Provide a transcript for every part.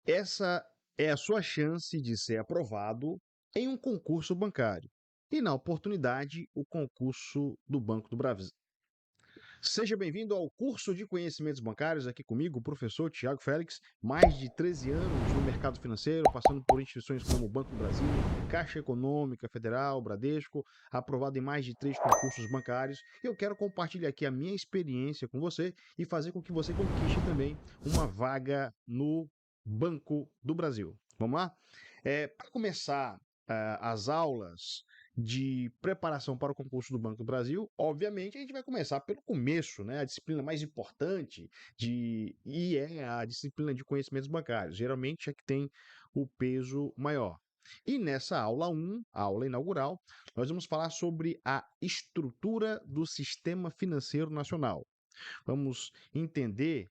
Essa é a sua chance de ser aprovado em um concurso bancário. E, na oportunidade, o concurso do Banco do Brasil. Seja bem-vindo ao curso de conhecimentos bancários, aqui comigo, o professor Tiago Félix, mais de 13 anos no mercado financeiro, passando por instituições como o Banco do Brasil, Caixa Econômica Federal, Bradesco, aprovado em mais de 3 concursos bancários. Eu quero compartilhar aqui a minha experiência com você e fazer com que você conquiste também uma vaga no Banco do Brasil. Vamos lá? Para começar as aulas de preparação para o concurso do Banco do Brasil, obviamente a gente vai começar pelo começo, né? A disciplina mais importante e é a disciplina de conhecimentos bancários. Geralmente é que tem o peso maior. E nessa aula 1, a aula inaugural, nós vamos falar sobre a estrutura do sistema financeiro nacional. Vamos entender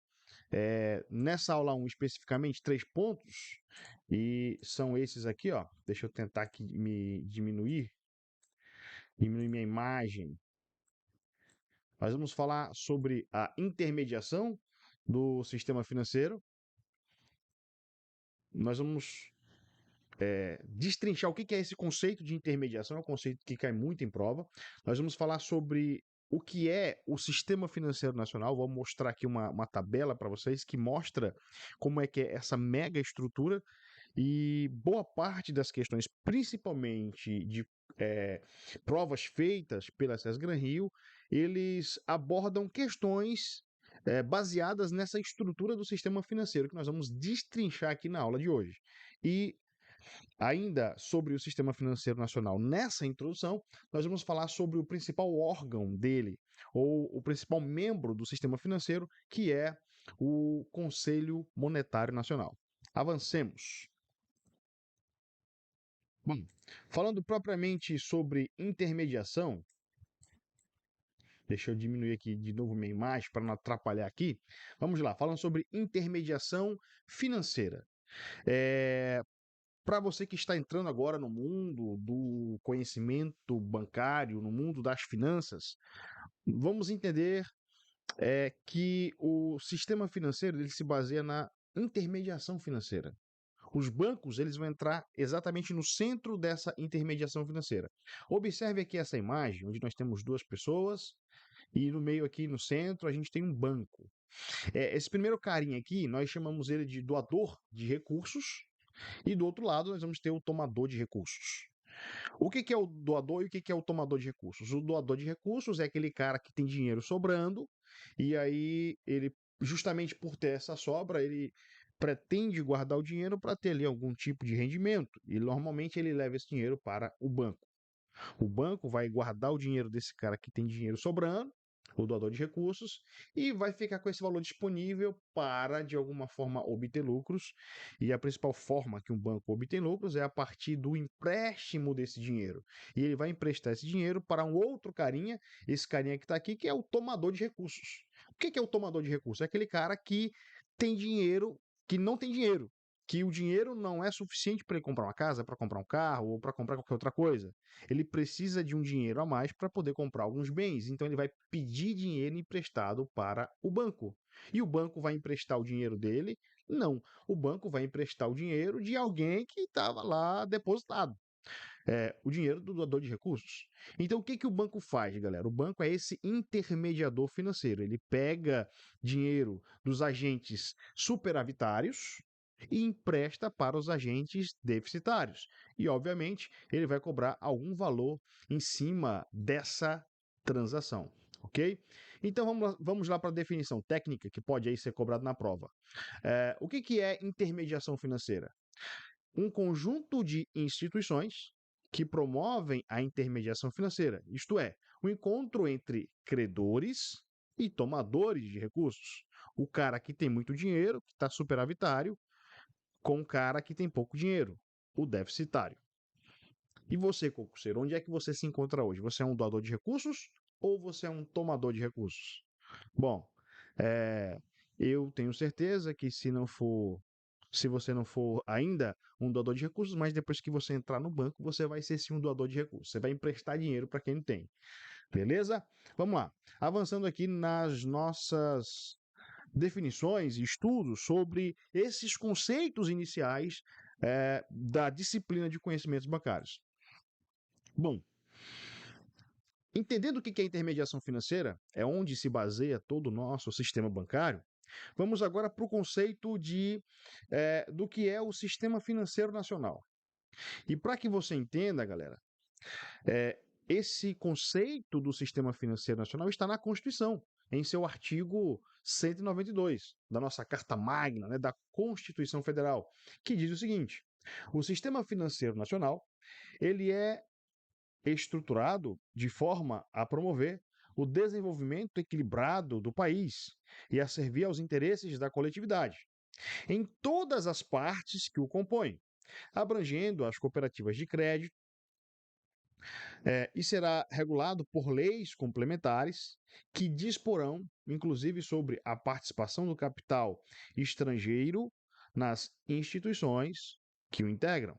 nessa aula 1 especificamente 3 pontos, e são esses aqui, ó. Deixa eu tentar aqui me diminuir minha imagem. Nós vamos falar sobre a intermediação do sistema financeiro. Nós vamos destrinchar o que é esse conceito de intermediação, é um conceito que cai muito em prova. Nós vamos falar sobre o que é o sistema financeiro nacional. Vou mostrar aqui uma tabela para vocês que mostra como é que é essa mega estrutura. E boa parte das questões, principalmente de provas feitas pela SESGRAN Rio, eles abordam questões baseadas nessa estrutura do sistema financeiro que nós vamos destrinchar aqui na aula de hoje. E ainda sobre o sistema financeiro nacional, nessa introdução, nós vamos falar sobre o principal órgão dele, ou o principal membro do sistema financeiro, que é o Conselho Monetário Nacional. Avancemos. Bom, falando propriamente sobre intermediação, deixa eu diminuir aqui de novo minha imagem para não atrapalhar aqui. Vamos lá, falando sobre intermediação financeira. Para você que está entrando agora no mundo do conhecimento bancário, no mundo das finanças, vamos entender que o sistema financeiro ele se baseia na intermediação financeira. Os bancos eles vão entrar exatamente no centro dessa intermediação financeira. Observe aqui essa imagem, onde nós temos duas pessoas e no meio aqui no centro a gente tem um banco. Esse primeiro carinha aqui, nós chamamos ele de doador de recursos e do outro lado nós vamos ter o tomador de recursos. O que é o doador e o que é o tomador de recursos? O doador de recursos é aquele cara que tem dinheiro sobrando e aí ele, justamente por ter essa sobra, ele pretende guardar o dinheiro para ter ali algum tipo de rendimento e normalmente ele leva esse dinheiro para o banco. O banco vai guardar o dinheiro desse cara que tem dinheiro sobrando, o doador de recursos, e vai ficar com esse valor disponível para, de alguma forma, obter lucros. E a principal forma que um banco obtém lucros é a partir do empréstimo desse dinheiro. E ele vai emprestar esse dinheiro para um outro carinha, esse carinha que está aqui, que é o tomador de recursos. O que é o tomador de recursos? É aquele cara que tem dinheiro, que não tem dinheiro. Que o dinheiro não é suficiente para ele comprar uma casa, para comprar um carro ou para comprar qualquer outra coisa. Ele precisa de um dinheiro a mais para poder comprar alguns bens, então ele vai pedir dinheiro emprestado para o banco. E o banco vai emprestar o dinheiro dele? Não. O banco vai emprestar o dinheiro de alguém que estava lá depositado. O dinheiro do doador de recursos. Então, o que o banco faz, galera? O banco é esse intermediador financeiro. Ele pega dinheiro dos agentes superavitários e empresta para os agentes deficitários. E, obviamente, ele vai cobrar algum valor em cima dessa transação, ok? Então, vamos lá para a definição técnica que pode aí ser cobrado na prova. O que é intermediação financeira? Um conjunto de instituições que promovem a intermediação financeira, isto é, o encontro entre credores e tomadores de recursos. O cara que tem muito dinheiro, que está superavitário, com o cara que tem pouco dinheiro, o deficitário. E você, concurseiro, onde é que você se encontra hoje? Você é um doador de recursos ou você é um tomador de recursos? Bom, é, eu tenho certeza que se você não for ainda um doador de recursos, mas depois que você entrar no banco, você vai ser sim um doador de recursos. Você vai emprestar dinheiro para quem não tem. Beleza? Vamos lá. Avançando aqui nas nossas definições e estudos sobre esses conceitos iniciais da disciplina de conhecimentos bancários. Bom, entendendo o que é intermediação financeira, é onde se baseia todo o nosso sistema bancário, vamos agora para o conceito do que é o sistema financeiro nacional. E para que você entenda, galera, é, esse conceito do sistema financeiro nacional está na Constituição, em seu artigo 192 da nossa Carta Magna, né, da Constituição Federal, que diz o seguinte: o sistema financeiro nacional ele é estruturado de forma a promover o desenvolvimento equilibrado do país e a servir aos interesses da coletividade, em todas as partes que o compõem, abrangendo as cooperativas de crédito, e será regulado por leis complementares que disporão, inclusive, sobre a participação do capital estrangeiro nas instituições que o integram.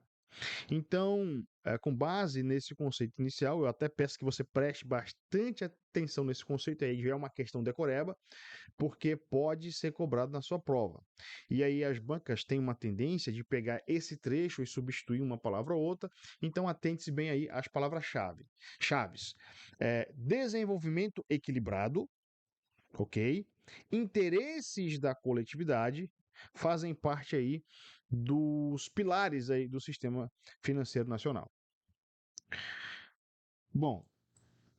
Então, com base nesse conceito inicial, eu até peço que você preste bastante atenção nesse conceito aí, já é uma questão decoreba, porque pode ser cobrado na sua prova. E aí as bancas têm uma tendência de pegar esse trecho e substituir uma palavra ou outra, então atente-se bem aí às palavras-chave. Chaves. Desenvolvimento equilibrado, ok? Interesses da coletividade fazem parte aí dos pilares aí do sistema financeiro nacional. Bom,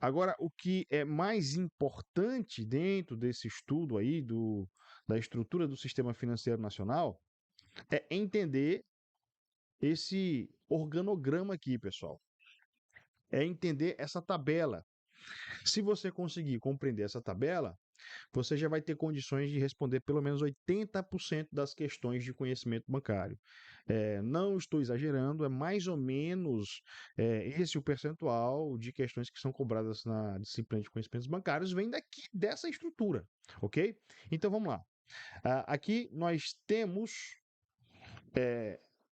agora o que é mais importante dentro desse estudo aí da estrutura do sistema financeiro nacional é entender esse organograma aqui, pessoal. É entender essa tabela. Se você conseguir compreender essa tabela, você já vai ter condições de responder pelo menos 80% das questões de conhecimento bancário. Não estou exagerando, é mais ou menos esse o percentual de questões que são cobradas na disciplina de conhecimentos bancários, vem daqui dessa estrutura, ok? Então vamos lá. Aqui nós temos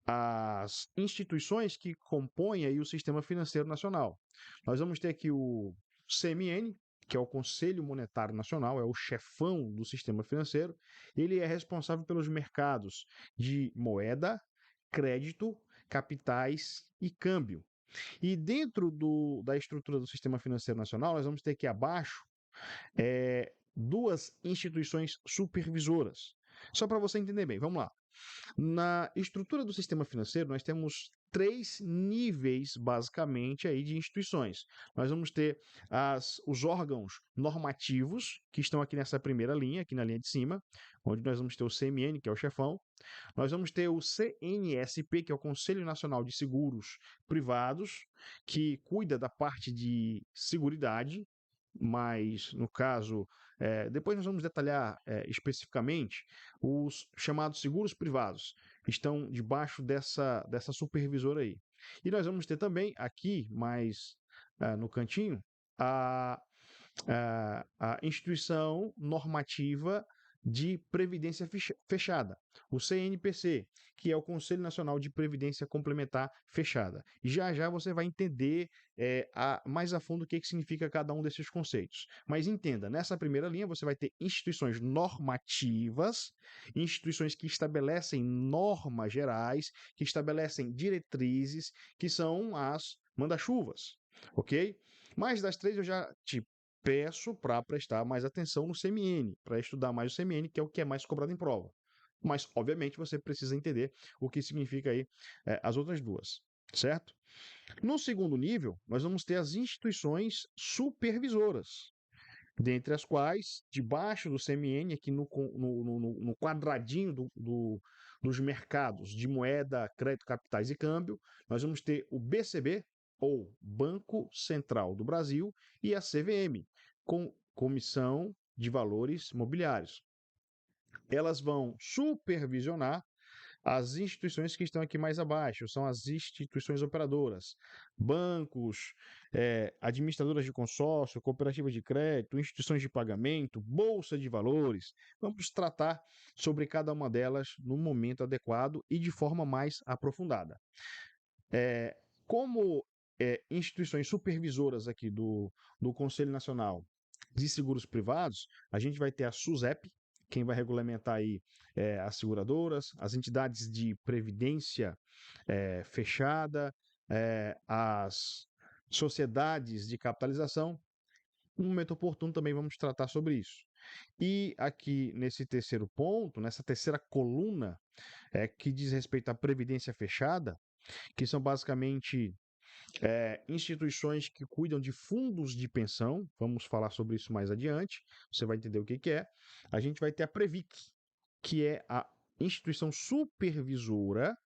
as instituições que compõem aí o sistema financeiro nacional. Nós vamos ter aqui o CMN, que é o Conselho Monetário Nacional, é o chefão do sistema financeiro. Ele é responsável pelos mercados de moeda, crédito, capitais e câmbio. E dentro da estrutura do sistema financeiro nacional, nós vamos ter aqui abaixo duas instituições supervisoras. Só para você entender bem, vamos lá. Na estrutura do sistema financeiro, nós temos três níveis, basicamente, aí de instituições. Nós vamos ter os órgãos normativos, que estão aqui nessa primeira linha, aqui na linha de cima, onde nós vamos ter o CMN, que é o chefão. Nós vamos ter o CNSP, que é o Conselho Nacional de Seguros Privados, que cuida da parte de seguridade, mas no caso, depois nós vamos detalhar especificamente os chamados seguros privados, que estão debaixo dessa supervisora aí. E nós vamos ter também aqui, mais no cantinho, a instituição normativa de previdência fechada, o CNPC, que é o Conselho Nacional de Previdência Complementar Fechada. E já já você vai entender mais a fundo o que significa cada um desses conceitos. Mas entenda, nessa primeira linha você vai ter instituições normativas, instituições que estabelecem normas gerais, que estabelecem diretrizes, que são as manda-chuvas, ok? Mas das três eu já te peço para prestar mais atenção no CMN, para estudar mais o CMN, que é o que é mais cobrado em prova. Mas, obviamente, você precisa entender o que significa aí as outras duas, certo? No segundo nível, nós vamos ter as instituições supervisoras, dentre as quais, debaixo do CMN, aqui no quadradinho dos mercados de moeda, crédito, capitais e câmbio, nós vamos ter o BCB, ou Banco Central do Brasil, e a CVM, com Comissão de Valores Mobiliários. Elas vão supervisionar as instituições que estão aqui mais abaixo, são as instituições operadoras, bancos, administradoras de consórcio, cooperativas de crédito, instituições de pagamento, bolsa de valores. Vamos tratar sobre cada uma delas no momento adequado e de forma mais aprofundada. Como instituições supervisoras aqui do Conselho Nacional de Seguros Privados, a gente vai ter a SUSEP, quem vai regulamentar aí as seguradoras, as entidades de previdência fechada, as sociedades de capitalização. No momento oportuno também vamos tratar sobre isso. E aqui nesse terceiro ponto, nessa terceira coluna, que diz respeito à previdência fechada, que são basicamente instituições que cuidam de fundos de pensão, vamos falar sobre isso mais adiante, você vai entender o que é. A gente vai ter a Previc, que é a instituição supervisora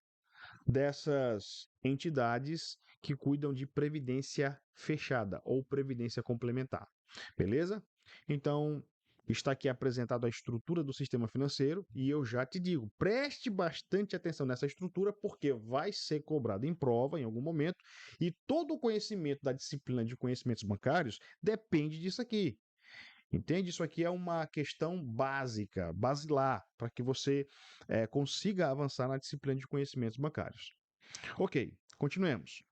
dessas entidades que cuidam de previdência fechada ou previdência complementar. Beleza? Então, está aqui apresentado a estrutura do sistema financeiro e eu já te digo, preste bastante atenção nessa estrutura porque vai ser cobrado em prova em algum momento e todo o conhecimento da disciplina de conhecimentos bancários depende disso aqui. Entende? Isso aqui é uma questão básica, basilar, para que você consiga avançar na disciplina de conhecimentos bancários. Ok, continuemos.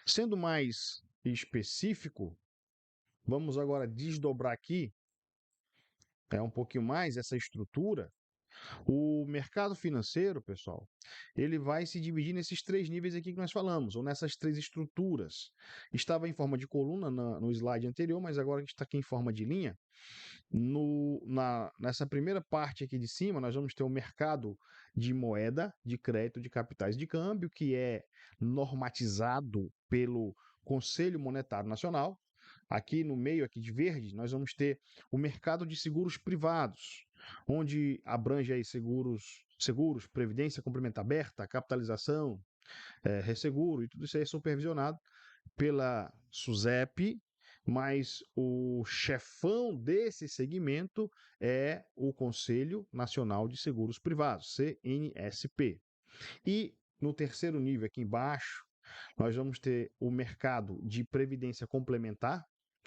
Sendo mais específico, vamos agora desdobrar aqui um pouquinho mais essa estrutura. O mercado financeiro, pessoal, ele vai se dividir nesses três níveis aqui que nós falamos, ou nessas três estruturas. Estava em forma de coluna no slide anterior, mas agora está aqui em forma de linha. Nessa primeira parte aqui de cima, nós vamos ter o mercado de moeda, de crédito, de capitais de câmbio, que é normatizado pelo Conselho Monetário Nacional. Aqui no meio, aqui de verde, nós vamos ter o mercado de seguros privados, onde abrange aí seguros, previdência complementar aberta, capitalização, resseguro, e tudo isso aí é supervisionado pela SUSEP, mas o chefão desse segmento é o Conselho Nacional de Seguros Privados, CNSP. E no terceiro nível, aqui embaixo, nós vamos ter o mercado de previdência complementar,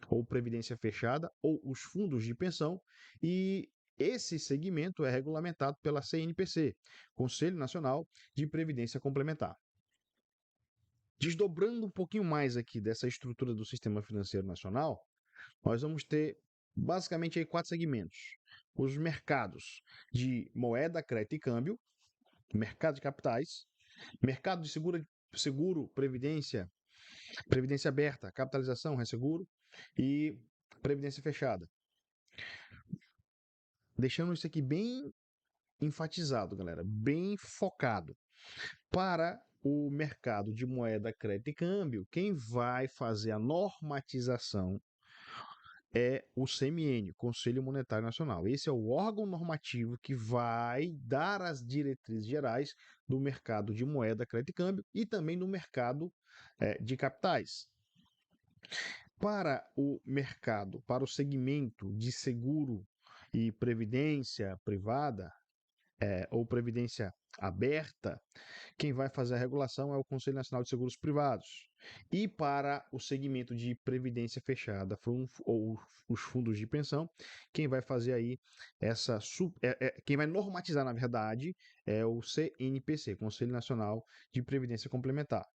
ou previdência fechada, ou os fundos de pensão, e esse segmento é regulamentado pela CNPC, Conselho Nacional de Previdência Complementar. Desdobrando um pouquinho mais aqui dessa estrutura do sistema financeiro nacional, nós vamos ter basicamente aí quatro segmentos. Os mercados de moeda, crédito e câmbio, mercado de capitais, mercado de seguro, previdência aberta, capitalização, resseguro e previdência fechada. Deixando isso aqui bem enfatizado, galera, bem focado. Para o mercado de moeda, crédito e câmbio, quem vai fazer a normatização é o CMN, Conselho Monetário Nacional. Esse é o órgão normativo que vai dar as diretrizes gerais do mercado de moeda, crédito e câmbio e também do mercado de capitais. Para o mercado, para o segmento de seguro e previdência privada ou previdência aberta, quem vai fazer a regulação é o Conselho Nacional de Seguros Privados. E para o segmento de previdência fechada ou os fundos de pensão, quem vai fazer aí quem vai normatizar, na verdade, é o CNPC, Conselho Nacional de Previdência Complementar.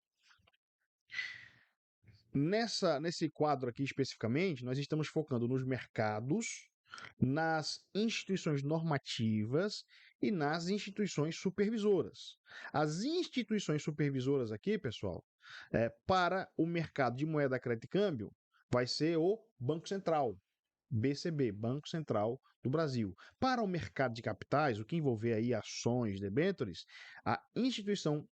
Nesse quadro aqui especificamente, nós estamos focando nos mercados, nas instituições normativas e nas instituições supervisoras. As instituições supervisoras aqui, pessoal, para o mercado de moeda, crédito e câmbio, vai ser o Banco Central, BCB, Banco Central do Brasil. Para o mercado de capitais, o que envolver aí ações, debêntures, a instituição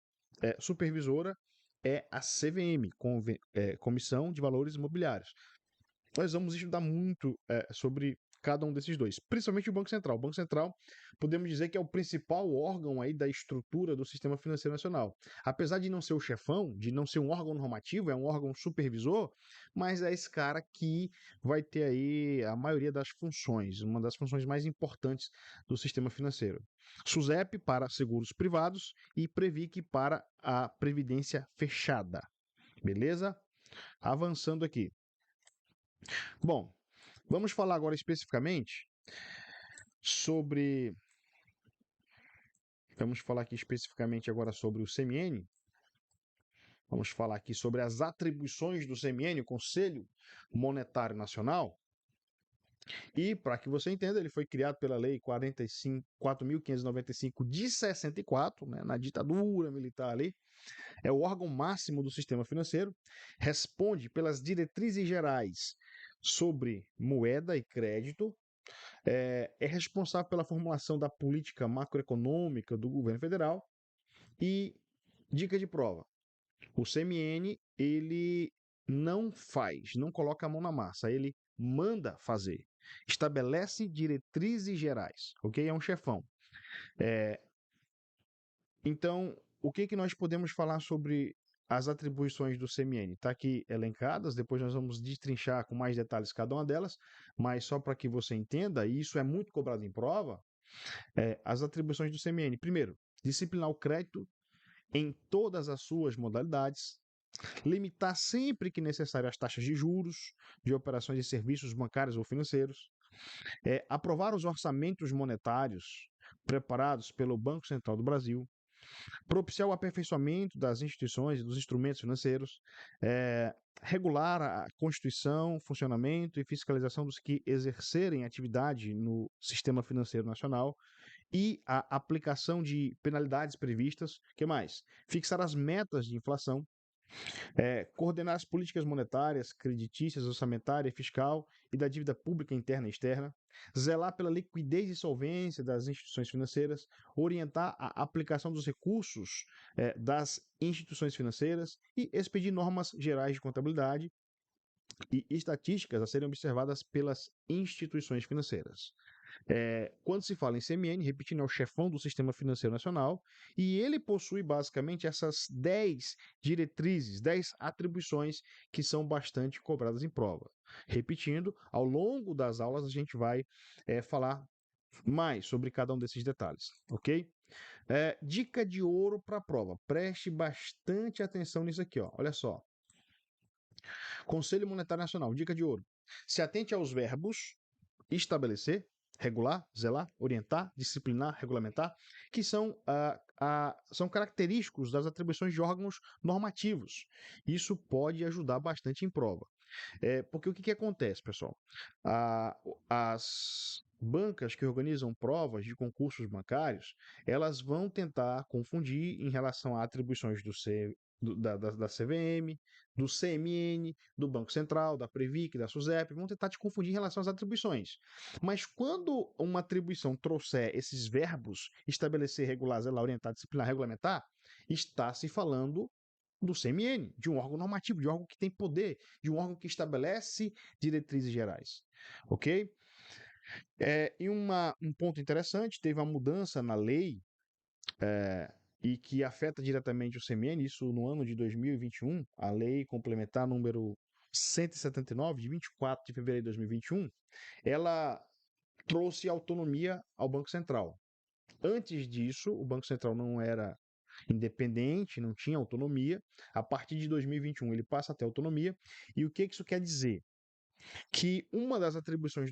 supervisora é a CVM, Comissão de Valores Imobiliários. Nós vamos estudar muito sobre cada um desses dois, principalmente o Banco Central. O Banco Central, podemos dizer que é o principal órgão aí da estrutura do sistema financeiro nacional. Apesar de não ser o chefão, de não ser um órgão normativo, é um órgão supervisor, mas é esse cara que vai ter aí a maioria das funções, uma das funções mais importantes do sistema financeiro. SUSEP para seguros privados e Previc para a previdência fechada. Beleza? Avançando aqui. Bom, vamos falar agora especificamente sobre. Vamos falar aqui especificamente agora sobre o CMN. Vamos falar aqui sobre as atribuições do CMN, o Conselho Monetário Nacional. E, para que você entenda, ele foi criado pela Lei 4.595 de 64, né, na ditadura militar ali. É o órgão máximo do sistema financeiro, responde pelas diretrizes gerais sobre moeda e crédito, é responsável pela formulação da política macroeconômica do governo federal e, dica de prova, o CMN, ele não coloca a mão na massa, ele manda fazer, estabelece diretrizes gerais, ok? É um chefão. É, então, o que nós podemos falar sobre as atribuições do CMN? Está aqui elencadas, depois nós vamos destrinchar com mais detalhes cada uma delas, mas só para que você entenda, e isso é muito cobrado em prova, as atribuições do CMN. Primeiro, disciplinar o crédito em todas as suas modalidades, limitar sempre que necessário as taxas de juros de operações e serviços bancários ou financeiros, aprovar os orçamentos monetários preparados pelo Banco Central do Brasil, propiciar o aperfeiçoamento das instituições e dos instrumentos financeiros, regular a constituição, funcionamento e fiscalização dos que exercerem atividade no sistema financeiro nacional e a aplicação de penalidades previstas. O que mais? Fixar as metas de inflação, coordenar as políticas monetárias, creditícias, orçamentária e fiscal e da dívida pública interna e externa, zelar pela liquidez e solvência das instituições financeiras, orientar a aplicação dos recursos das instituições financeiras e expedir normas gerais de contabilidade e estatísticas a serem observadas pelas instituições financeiras. Quando se fala em CMN, repetindo, é o chefão do Sistema Financeiro Nacional e ele possui basicamente essas 10 diretrizes, 10 atribuições que são bastante cobradas em prova. Repetindo, ao longo das aulas a gente vai falar mais sobre cada um desses detalhes, ok? Dica de ouro para a prova. Preste bastante atenção nisso aqui, ó. Olha só. Conselho Monetário Nacional, dica de ouro. Se atente aos verbos estabelecer, regular, zelar, orientar, disciplinar, regulamentar, que são característicos das atribuições de órgãos normativos. Isso pode ajudar bastante em prova. Porque o que acontece, pessoal? As bancas que organizam provas de concursos bancários, elas vão tentar confundir em relação a atribuições da CVM, do CMN, do Banco Central, da Previc, da SUSEP, vão tentar te confundir em relação às atribuições. Mas quando uma atribuição trouxer esses verbos, estabelecer, regular, zelar, orientar, disciplinar, regulamentar, está se falando do CMN, de um órgão normativo, de um órgão que tem poder, de um órgão que estabelece diretrizes gerais. Ok? E um ponto interessante, teve uma mudança na lei e que afeta diretamente o CMN, isso no ano de 2021, a lei complementar número 179, de 24 de fevereiro de 2021, ela trouxe autonomia ao Banco Central. Antes disso, o Banco Central não era independente, não tinha autonomia. A partir de 2021 ele passa a ter autonomia. E o que isso quer dizer? Que uma das atribuições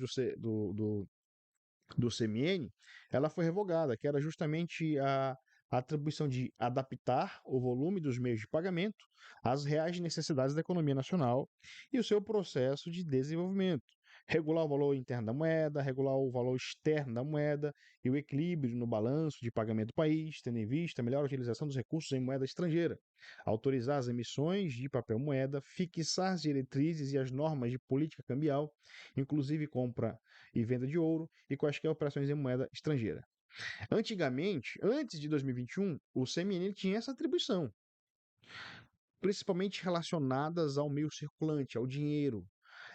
do CMN ela foi revogada, que era justamente a atribuição de adaptar o volume dos meios de pagamento às reais necessidades da economia nacional e o seu processo de desenvolvimento. Regular o valor interno da moeda, regular o valor externo da moeda e o equilíbrio no balanço de pagamento do país, tendo em vista a melhor utilização dos recursos em moeda estrangeira. Autorizar as emissões de papel moeda, fixar as diretrizes e as normas de política cambial, inclusive compra e venda de ouro e quaisquer operações em moeda estrangeira. Antigamente, antes de 2021, o CMN tinha essa atribuição, principalmente relacionadas ao meio circulante, ao dinheiro.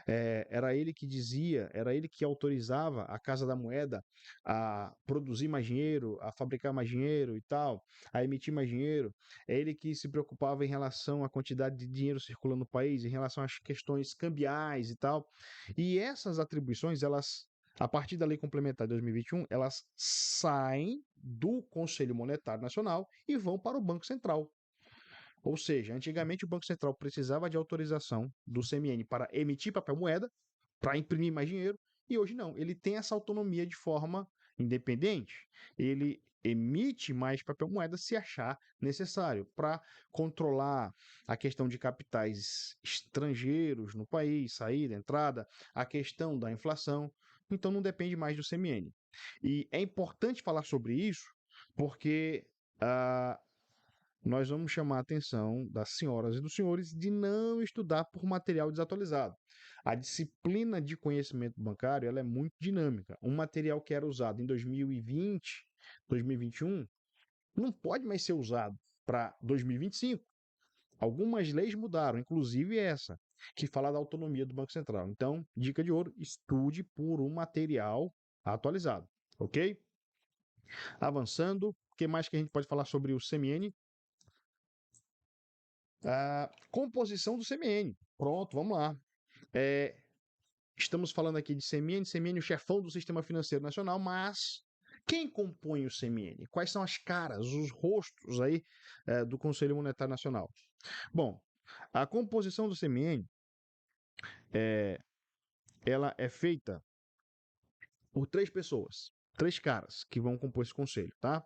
Era ele que dizia, era ele que autorizava a Casa da Moeda a produzir mais dinheiro, a fabricar mais dinheiro e tal, a emitir mais dinheiro. É ele que se preocupava em relação à quantidade de dinheiro circulando no país, em relação às questões cambiais e tal. E essas atribuições, elas, a partir da Lei Complementar de 2021, elas saem do Conselho Monetário Nacional e vão para o Banco Central. Ou seja, antigamente o Banco Central precisava de autorização do CMN para emitir papel moeda, para imprimir mais dinheiro, e hoje não. Ele tem essa autonomia de forma independente. Ele emite mais papel moeda se achar necessário para controlar a questão de capitais estrangeiros no país, saída, entrada, a questão da inflação. então não depende mais do CMN. E é importante falar sobre isso porque ah, nós vamos chamar a atenção das senhoras e dos senhores de não estudar por material desatualizado. A disciplina de conhecimento bancário ela é muito dinâmica. Um material que era usado em 2020, 2021, não pode mais ser usado para 2025. Algumas leis mudaram, inclusive essa, que fala da autonomia do Banco Central. Então, dica de ouro: estude por um material atualizado, ok? Avançando, o que mais que a gente pode falar sobre o CMN? A composição do CMN. Pronto, vamos lá. É, estamos falando aqui de CMN, CMN é o chefão do Sistema Financeiro Nacional, mas quem compõe o CMN? Quais são as caras, os rostos aí do Conselho Monetário Nacional? Bom, a composição do CMN é, ela é feita por três pessoas, três caras que vão compor esse conselho, tá?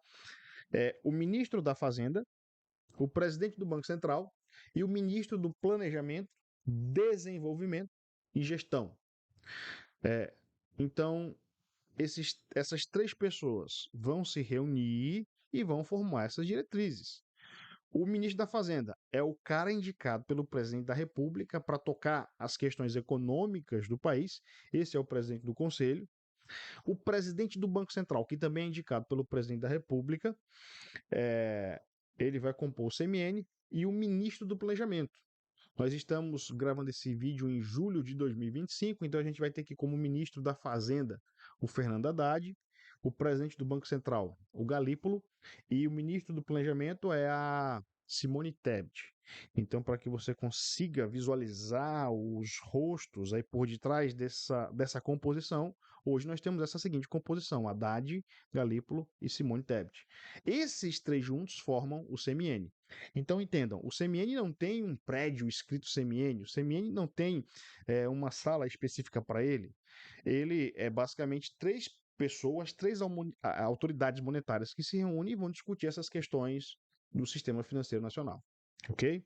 O ministro da Fazenda, o presidente do Banco Central e o ministro do Planejamento, Desenvolvimento e Gestão. Então, essas três pessoas vão se reunir e vão formar essas diretrizes. O ministro da Fazenda é o cara indicado pelo presidente da República para tocar as questões econômicas do país. Esse é o presidente do Conselho. O presidente do Banco Central, que também é indicado pelo presidente da República, ele vai compor o CMN e o ministro do Planejamento. Nós estamos gravando esse vídeo em julho de 2025, então a gente vai ter aqui como ministro da Fazenda o Fernando Haddad, o presidente do Banco Central, o Galípolo, e o ministro do Planejamento é a Simone Tebet. Então, para que você consiga visualizar os rostos aí por detrás dessa composição, hoje nós temos essa seguinte composição: Haddad, Galípolo e Simone Tebet. Esses três juntos formam o CMN. Então entendam, o CMN não tem um prédio escrito CMN, o CMN não tem uma sala específica para ele. Ele é basicamente três pessoas, três autoridades monetárias que se reúnem e vão discutir essas questões do sistema financeiro nacional, ok?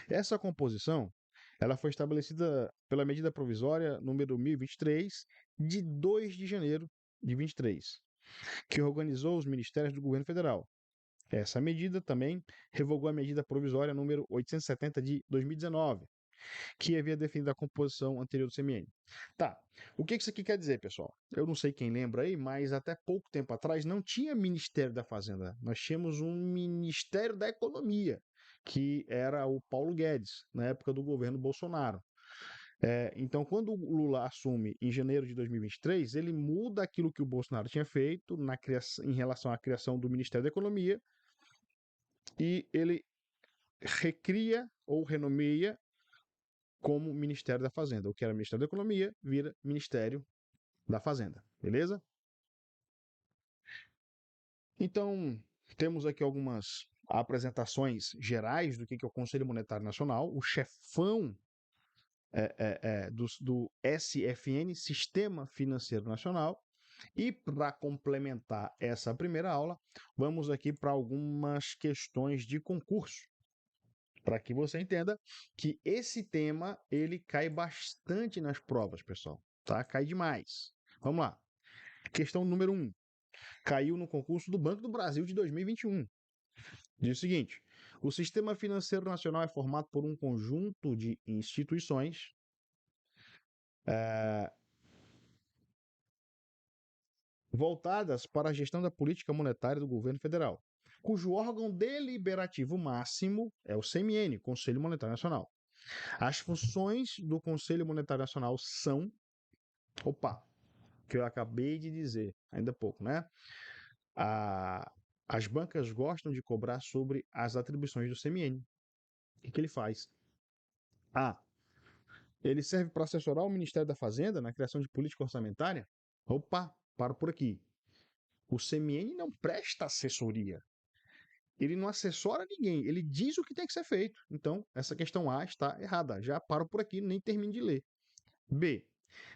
Essa composição ela foi estabelecida pela medida provisória número 1023 de 2 de janeiro de 23, que organizou os ministérios do governo federal. Essa medida também revogou a medida provisória número 870 de 2019, que havia definido a composição anterior do CMN. Tá, o que isso aqui quer dizer, pessoal? Eu não sei quem lembra aí, mas até pouco tempo atrás não tinha Ministério da Fazenda. Nós tínhamos um Ministério da Economia, que era o Paulo Guedes, na época do governo Bolsonaro. Então, quando o Lula assume em janeiro de 2023, ele muda aquilo que o Bolsonaro tinha feito em relação à criação do Ministério da Economia e ele recria ou renomeia como Ministério da Fazenda. O que era Ministério da Economia vira Ministério da Fazenda, beleza? Então, temos aqui algumas apresentações gerais do que é o Conselho Monetário Nacional, o chefão do SFN, Sistema Financeiro Nacional. E para complementar essa primeira aula, vamos aqui para algumas questões de concurso, para que você entenda que esse tema ele cai bastante nas provas, pessoal, tá? Cai demais. Vamos lá. Questão número 1. Caiu no concurso do Banco do Brasil de 2021. Diz o seguinte: o Sistema Financeiro Nacional é formado por um conjunto de instituições voltadas para a gestão da política monetária do governo federal, cujo órgão deliberativo máximo é o CMN, Conselho Monetário Nacional. As funções do Conselho Monetário Nacional são, que eu acabei de dizer ainda há pouco, né? As bancas gostam de cobrar sobre as atribuições do CMN. O que ele faz? Ele serve para assessorar o Ministério da Fazenda na criação de política orçamentária? Paro por aqui. O CMN não presta assessoria. Ele não assessora ninguém, ele diz o que tem que ser feito. Então, essa questão A está errada. Já paro por aqui, nem termino de ler. B.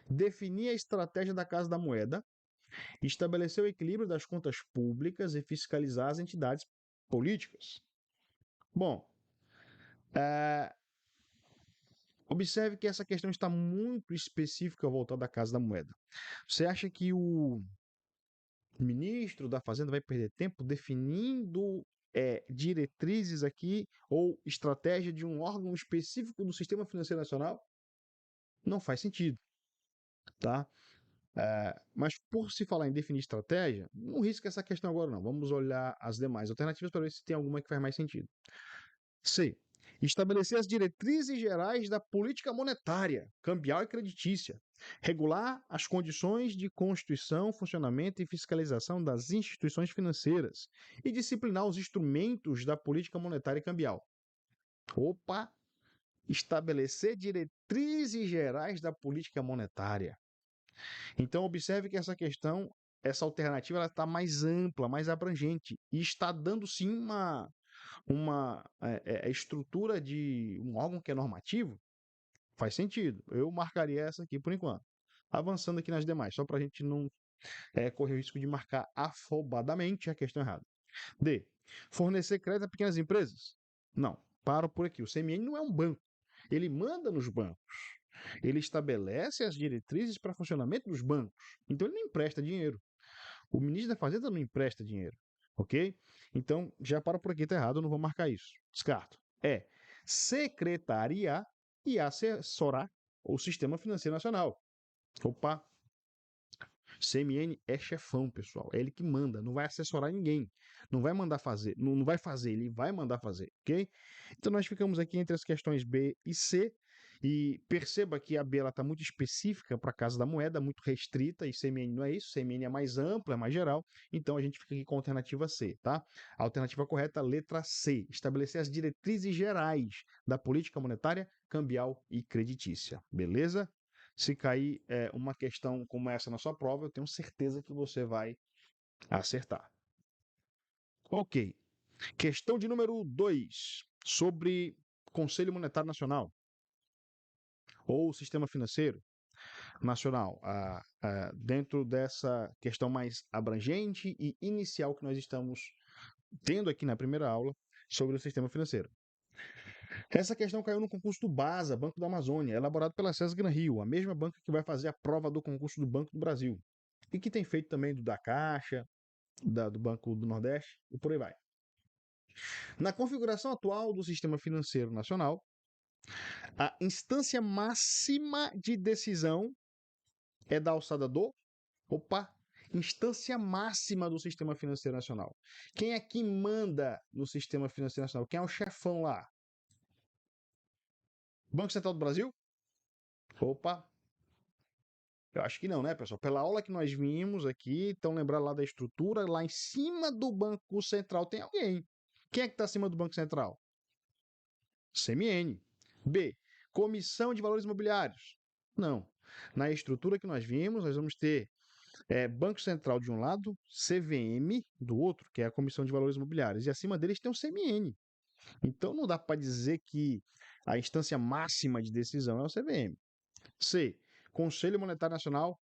Definir a estratégia da Casa da Moeda, estabelecer o equilíbrio das contas públicas e fiscalizar as entidades políticas. Bom, Observe que essa questão está muito específica voltada à Casa da Moeda. Você acha que o ministro da Fazenda vai perder tempo definindo diretrizes aqui ou estratégia de um órgão específico do Sistema Financeiro Nacional? Não faz sentido, tá? Mas por se falar em definir estratégia, não risca essa questão agora não. Vamos olhar as demais alternativas para ver se tem alguma que faz mais sentido. C. Estabelecer as diretrizes gerais da política monetária, cambial e creditícia. Regular as condições de constituição, funcionamento e fiscalização das instituições financeiras. E disciplinar os instrumentos da política monetária e cambial. Opa! Estabelecer diretrizes gerais da política monetária. Então, observe que essa questão, essa alternativa, está mais ampla, mais abrangente e está dando sim uma estrutura de um órgão que é normativo. Faz sentido. Eu marcaria essa aqui por enquanto. Avançando aqui nas demais, só para a gente não correr o risco de marcar afobadamente a questão errada. D. Fornecer crédito a pequenas empresas? Não. Paro por aqui. O CMN não é um banco. Ele manda nos bancos. Ele estabelece as diretrizes para funcionamento dos bancos. Então ele não empresta dinheiro. O ministro da Fazenda não empresta dinheiro. Ok? Então, já para por aqui, tá errado, eu não vou marcar isso. Descarto. Secretariar e assessorar o Sistema Financeiro Nacional. Opa! CMN é chefão, pessoal. É ele que manda, não vai assessorar ninguém. Não vai mandar fazer, não vai fazer, ele vai mandar fazer, ok? Então nós ficamos aqui entre as questões B e C. E perceba que a B está muito específica para a Casa da Moeda, muito restrita, e CMN não é isso, CMN é mais ampla, é mais geral, então a gente fica aqui com a alternativa C, tá? A alternativa correta, letra C, estabelecer as diretrizes gerais da política monetária, cambial e creditícia, beleza? Se cair uma questão como essa na sua prova, eu tenho certeza que você vai acertar. Ok. Questão de número 2, sobre Conselho Monetário Nacional ou Sistema Financeiro Nacional, dentro dessa questão mais abrangente e inicial que nós estamos tendo aqui na primeira aula sobre o sistema financeiro. Essa questão caiu no concurso do BASA, Banco da Amazônia, elaborado pela César Gran Rio, a mesma banca que vai fazer a prova do concurso do Banco do Brasil. E que tem feito também do da Caixa, do Banco do Nordeste e por aí vai. Na configuração atual do sistema financeiro nacional, a instância máxima de decisão é da alçada do... Instância máxima do sistema financeiro nacional. Quem é que manda no sistema financeiro nacional? Quem é o chefão lá? Banco Central do Brasil? Eu acho que não, né, pessoal? Pela aula que nós vimos aqui, então lembrar lá da estrutura, lá em cima do Banco Central tem alguém. Quem é que está acima do Banco Central? CMN. B. Comissão de Valores Imobiliários. Não. Na estrutura que nós vimos, nós vamos ter Banco Central de um lado, CVM do outro, que é a Comissão de Valores Imobiliários. E acima deles tem o CMN. Então não dá para dizer que a instância máxima de decisão é o CVM. C. Conselho Monetário Nacional.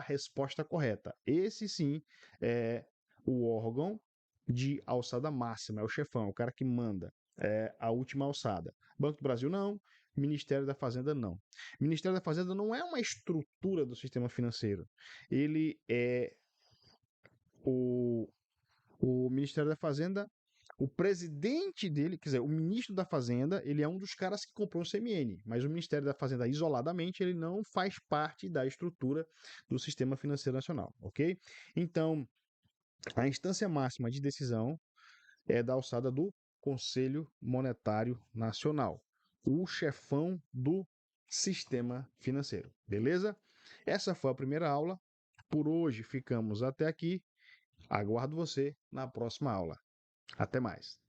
Resposta correta. Esse sim é o órgão de alçada máxima, é o chefão, é o cara que manda, é a última alçada. Banco do Brasil não, Ministério da Fazenda não. Ministério da Fazenda não é uma estrutura do sistema financeiro. Ele é o Ministério da Fazenda, o presidente dele, quer dizer, o ministro da Fazenda, ele é um dos caras que comprou o CMN, mas o Ministério da Fazenda, isoladamente, ele não faz parte da estrutura do sistema financeiro nacional, ok? Então, a instância máxima de decisão é da alçada do Conselho Monetário Nacional, o chefão do sistema financeiro, beleza? Essa foi a primeira aula. Por hoje ficamos até aqui. Aguardo você na próxima aula. Até mais.